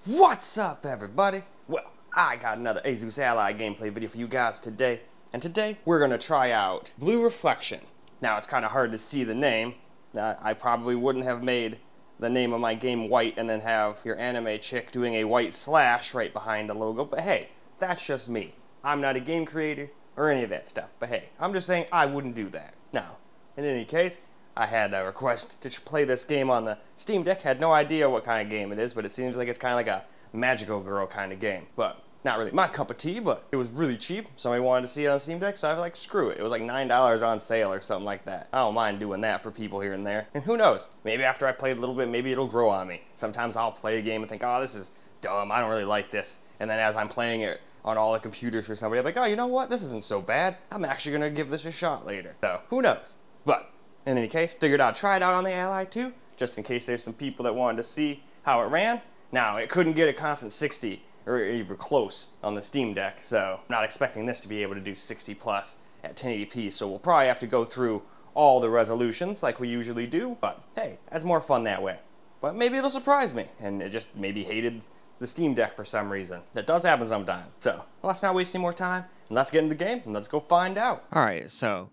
What's up, everybody? Well, I got another Asus Ally gameplay video for you guys today, and today we're gonna try out Blue Reflection. Now, it's kind of hard to see the name. I probably wouldn't have made the name of my game white and then have your anime chick doing a white slash right behind the logo, but hey, that's just me. I'm not a game creator or any of that stuff, but hey, I'm just saying I wouldn't do that. Now, in any case, I had a request to play this game on the Steam Deck. Had no idea what kind of game it is, but it seems like it's kind of like a magical girl kind of game. But not really my cup of tea, but it was really cheap. Somebody wanted to see it on Steam Deck, so I was like, screw it. It was like $9 on sale or something like that. I don't mind doing that for people here and there. And who knows? Maybe after I play it a little bit, maybe it'll grow on me. Sometimes I'll play a game and think, oh, this is dumb. I don't really like this. And then as I'm playing it on all the computers for somebody, I'm like, oh, you know what? This isn't so bad. I'm actually going to give this a shot later. So, who knows? But in any case, figured I'd try it out on the Ally too, just in case there's some people that wanted to see how it ran. Now, it couldn't get a constant 60 or even close on the Steam Deck, so I'm not expecting this to be able to do 60 plus at 1080p, so we'll probably have to go through all the resolutions like we usually do, but hey, that's more fun that way. But maybe it'll surprise me, and it just maybe hated the Steam Deck for some reason. That does happen sometimes. So, let's not waste any more time, and let's get into the game, and let's go find out. Alright, so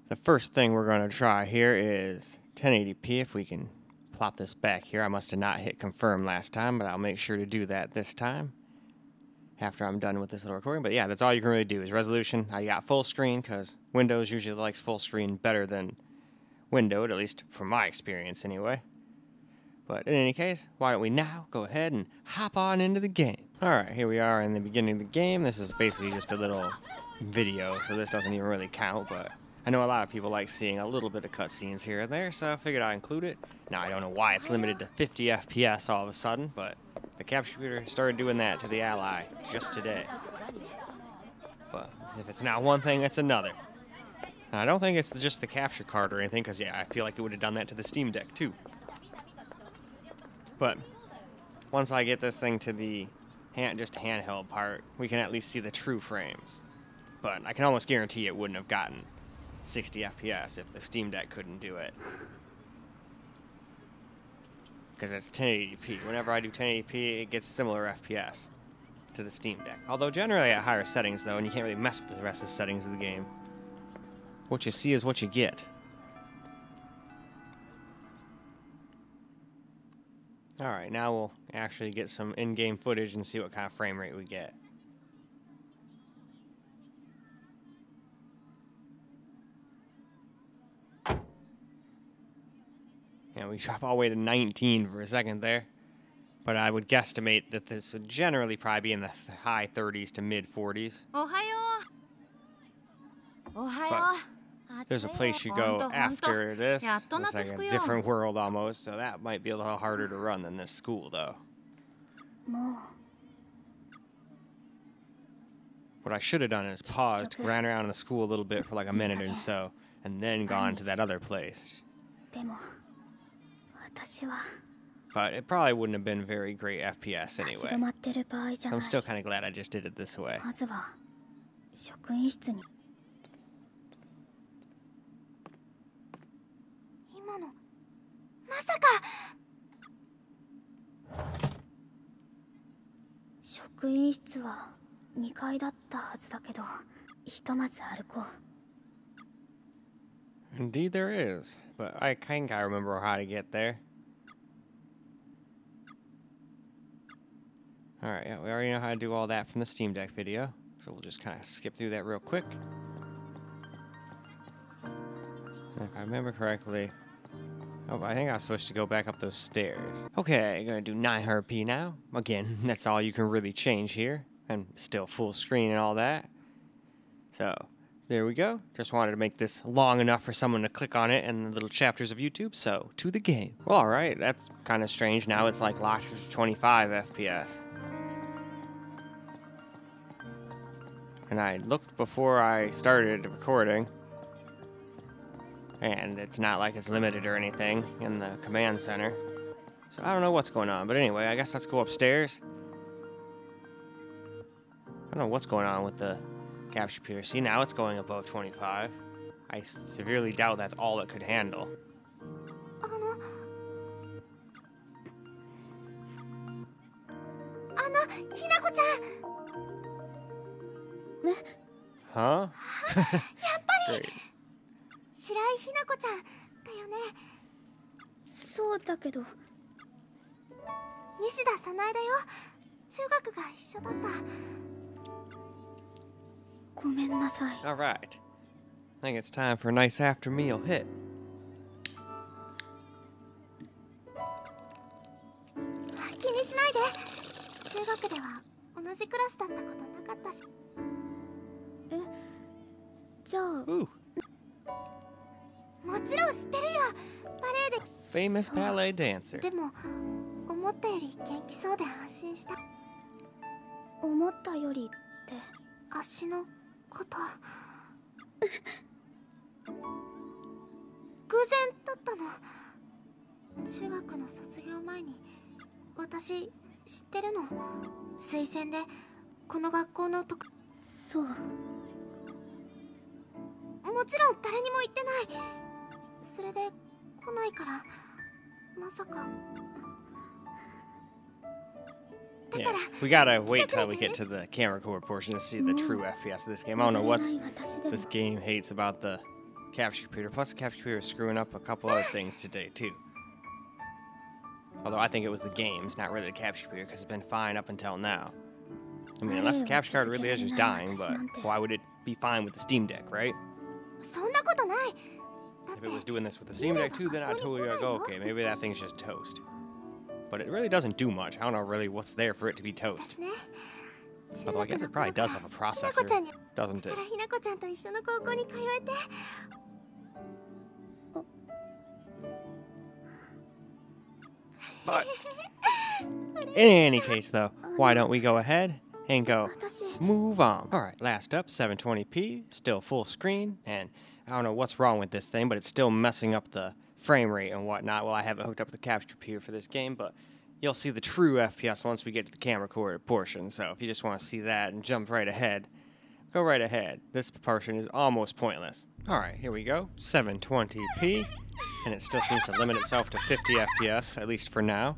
the first thing we're going to try here is 1080p. If we can plop this back here. I must have not hit confirm last time, but I'll make sure to do that this time after I'm done with this little recording. But yeah, that's all you can really do is resolution. I got full screen because Windows usually likes full screen better than windowed, at least from my experience anyway. But in any case, why don't we now go ahead and hop on into the game. Alright, here we are in the beginning of the game. This is basically just a little video, so this doesn't even really count, but I know a lot of people like seeing a little bit of cutscenes here and there, so I figured I'd include it. Now, I don't know why it's limited to 50 FPS all of a sudden, but the capture computer started doing that to the Ally just today. But if it's not one thing, it's another. And I don't think it's just the capture card or anything, because yeah, I feel like it would have done that to the Steam Deck too. But once I get this thing to the just handheld part, we can at least see the true frames. But I can almost guarantee it wouldn't have gotten 60 FPS if the Steam Deck couldn't do it. Because it's 1080p. Whenever I do 1080p, it gets similar FPS to the Steam Deck. Although generally at higher settings though, and you can't really mess with the rest of the settings of the game. What you see is what you get. Alright, now we'll actually get some in-game footage and see what kind of frame rate we get. Yeah, we drop all the way to 19 for a second there. But I would guesstimate that this would generally probably be in the high 30s to mid 40s. But there's a place you go after this. It's like a different world almost, so that might be a little harder to run than this school, though. What I should have done is paused, ran around in the school a little bit for like a minute or so, and then gone to that other place. But it probably wouldn't have been very great FPS anyway. So I'm still kind of glad I just did it this way. Indeed there is, but I think I remember how to get there. Alright, yeah, we already know how to do all that from the Steam Deck video, so we'll just kind of skip through that real quick. And if I remember correctly, oh, I think I was supposed to go back up those stairs. Okay, gonna do 900p now. Again, that's all you can really change here, and still full screen and all that. So, there we go. Just wanted to make this long enough for someone to click on it in the little chapters of YouTube, so to the game. Well, alright, that's kind of strange. Now it's like locked to 25 FPS. And I looked before I started recording, and it's not like it's limited or anything in the command center. So I don't know what's going on, but anyway, I guess let's go upstairs. I don't know what's going on with the capture computer. See, now it's going above 25. I severely doubt that's all it could handle. Huh? Great. 白井ひな子ちゃんだよね。そうだけど。西田早苗だよ。中学が一緒だった。ごめんなさい。 Alright. I think it's time for a nice after meal hit. 気にしないで。中学では同じクラスだったことなかったし。え、じゃあ。Ooh. もちろん知ってるよ。バレエで。 Famous ballet dancer. でも思ったより元気そうで安心した。思ったよりって足のこと。偶然だったの。中学の卒業前に私知ってるの。推薦でこの学校のそう。もちろん誰にも言ってない。それで来ないからまさか。 Yeah, we gotta wait till we get to the camera record portion to see the true FPS of this game. I don't know what this game hates about the capture computer. Plus, the capture computer is screwing up a couple other things today, too. Although I think it was the games, not really the capture computer, because it's been fine up until now. I mean, unless the capture card really is just dying, but why would it be fine with the Steam Deck, right? If it was doing this with the Steam Deck, too, then I'd totally go, okay, maybe that thing's just toast. But it really doesn't do much. I don't know really what's there for it to be toast. Although I guess it probably does have a processor, doesn't it? But in any case, though, why don't we go ahead and go move on? Alright, last up, 720p, still full screen, and I don't know what's wrong with this thing, but it's still messing up the frame rate and whatnot. Well, I haven't hooked up the capture computer for this game, but you'll see the true FPS once we get to the camera recorded portion. So if you just want to see that and jump right ahead, go right ahead. This portion is almost pointless. Alright, here we go. 720p, and it still seems to limit itself to 50 FPS, at least for now.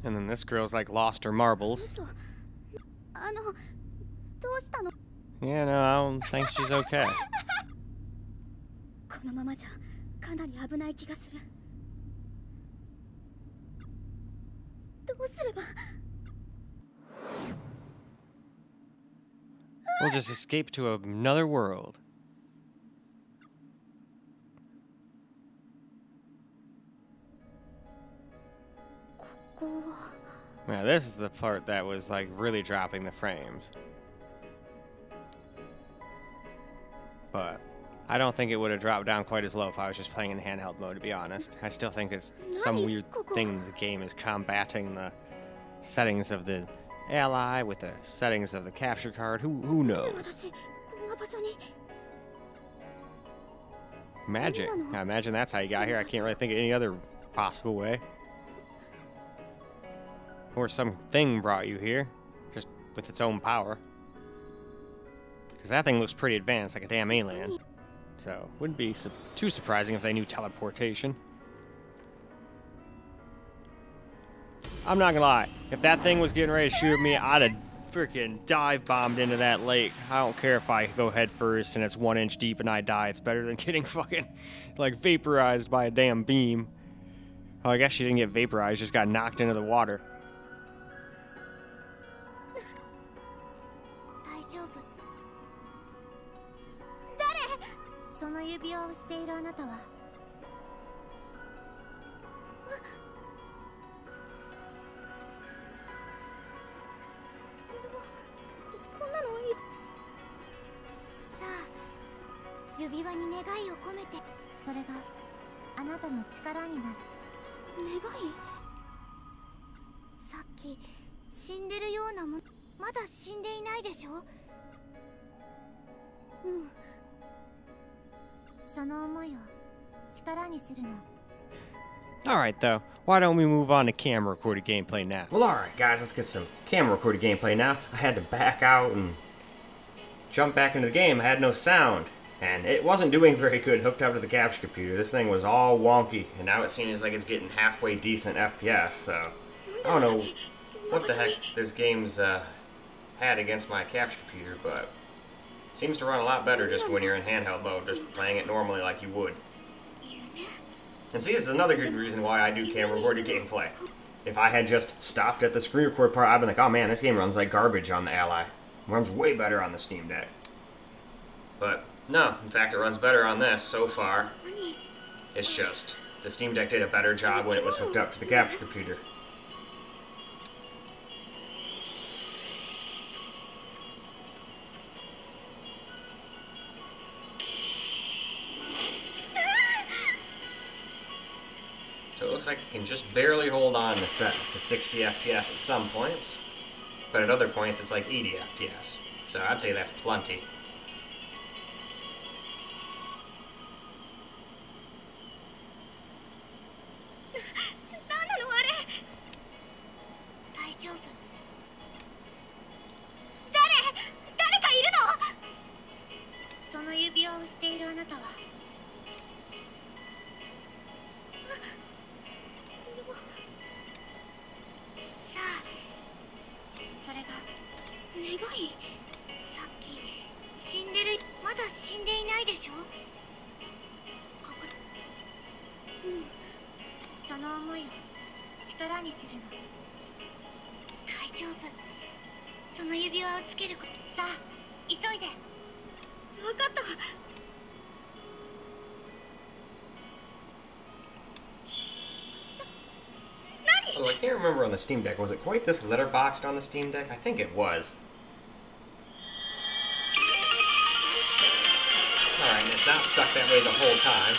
And then this girl's like lost her marbles. Yeah, no, I don't think she's okay. We'll just escape to another world. Now this is the part that was like really dropping the frames. But I don't think it would have dropped down quite as low if I was just playing in handheld mode, to be honest. I still think it's some weird thing the game is combating the settings of the Ally with the settings of the capture card. Who knows? Magic. I imagine that's how you got here. I can't really think of any other possible way. Or something brought you here, just with its own power. Because that thing looks pretty advanced, like a damn alien. So, wouldn't be too surprising if they knew teleportation. I'm not gonna lie, if that thing was getting ready to shoot at me, I'd have freaking dive bombed into that lake. I don't care if I go head first and it's 1 inch deep and I die. It's better than getting fucking, like, vaporized by a damn beam. Oh, I guess she didn't get vaporized, just got knocked into the water. Alright though, why don't we move on to camera recorded gameplay now? Well alright guys, let's get some camera recorded gameplay now. I had to back out and jump back into the game. I had no sound, and it wasn't doing very good hooked up to the capture computer. This thing was all wonky, and now it seems like it's getting halfway decent FPS, so I don't know what the heck this game's had against my capture computer, but it seems to run a lot better just when you're in handheld mode, just playing it normally like you would. And see, this is another good reason why I do camera recorded gameplay. If I had just stopped at the screen record part, I'd been like, oh man, this game runs like garbage on the Ally. It runs way better on the Steam Deck. But no, in fact, it runs better on this so far. It's just the Steam Deck did a better job when it was hooked up to the capture computer. So it looks like it can just barely hold on to 60 FPS at some points, but at other points it's like 80 FPS. So I'd say that's plenty. Oh, I can't remember on the Steam Deck. Was it quite this letterboxed on the Steam Deck? I think it was. Alright, and it's not stuck that way the whole time.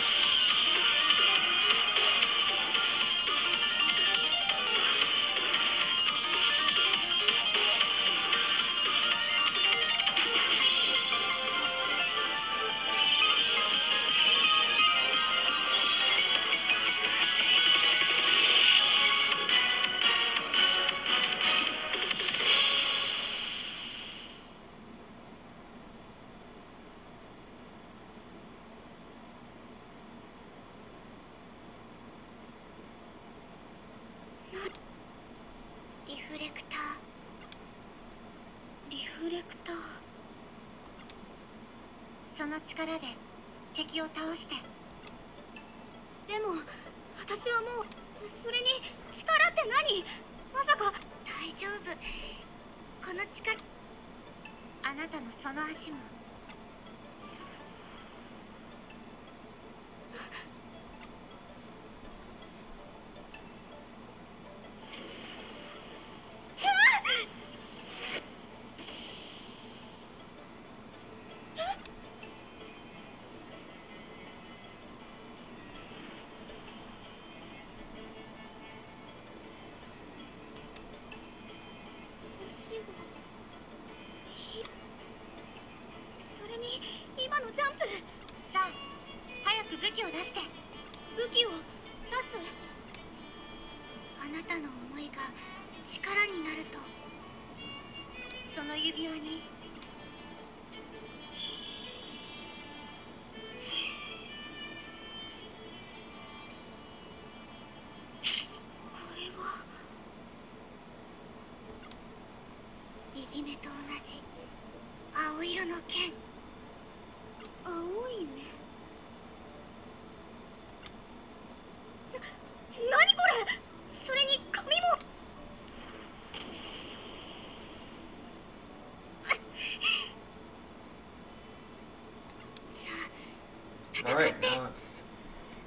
Alright, now let's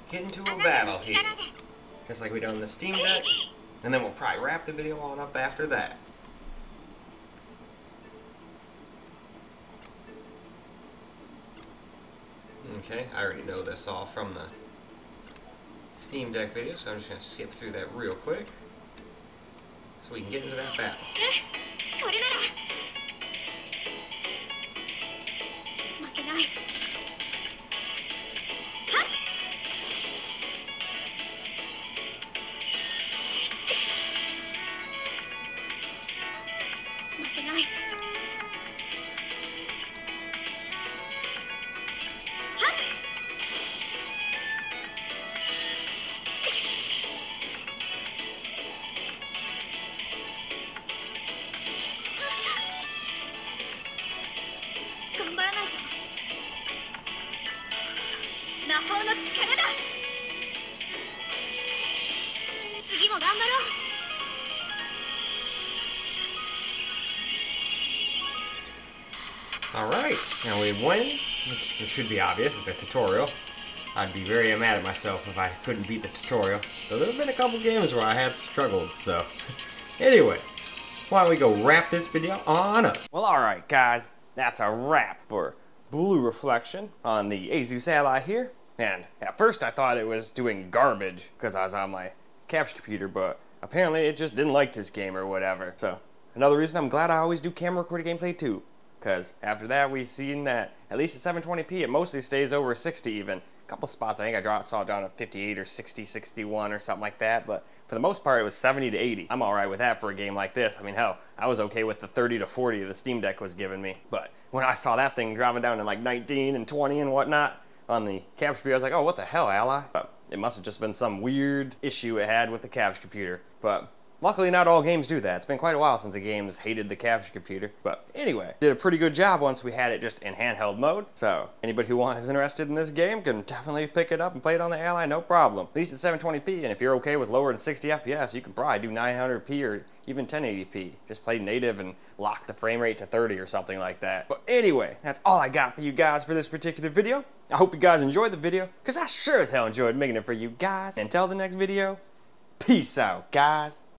get into a battle here. Just like we done in the Steam Deck. And then we'll probably wrap the video on up after that. Okay, I already know this all from the Steam Deck video, so I'm just going to skip through that real quick so we can get into that battle. 法の力だ。次も頑張ろう。Alright, now we win, which should be obvious, it's a tutorial. I'd be very mad at myself if I couldn't beat the tutorial. Though there have been a couple games where I had struggled, so. Anyway, why don't we go wrap this video on up? Well, alright guys, that's a wrap for blue reflection on the Asus Ally here. And at first I thought it was doing garbage because I was on my capture computer, but apparently it just didn't like this game or whatever. So, another reason I'm glad I always do camera recorded gameplay too. Because after that we've seen that at least at 720p it mostly stays over 60 even. A couple spots I think I saw it down at 58 or 60, 61 or something like that, but for the most part it was 70 to 80. I'm alright with that for a game like this. I mean hell, I was okay with the 30 to 40 the Steam Deck was giving me. But when I saw that thing dropping down to like 19 and 20 and whatnot on the capture computer, I was like, oh, what the hell, Ally? But it must have just been some weird issue it had with the capture computer. But luckily, not all games do that. It's been quite a while since a game's hated the capture computer. But anyway, did a pretty good job once we had it just in handheld mode. So anybody who is interested in this game can definitely pick it up and play it on the Ally, no problem. At least at 720p, and if you're okay with lower than 60 FPS, you can probably do 900p or even 1080p. Just play native and lock the frame rate to 30 or something like that. But anyway, that's all I got for you guys for this particular video. I hope you guys enjoyed the video, because I sure as hell enjoyed making it for you guys. Until the next video, peace out, guys.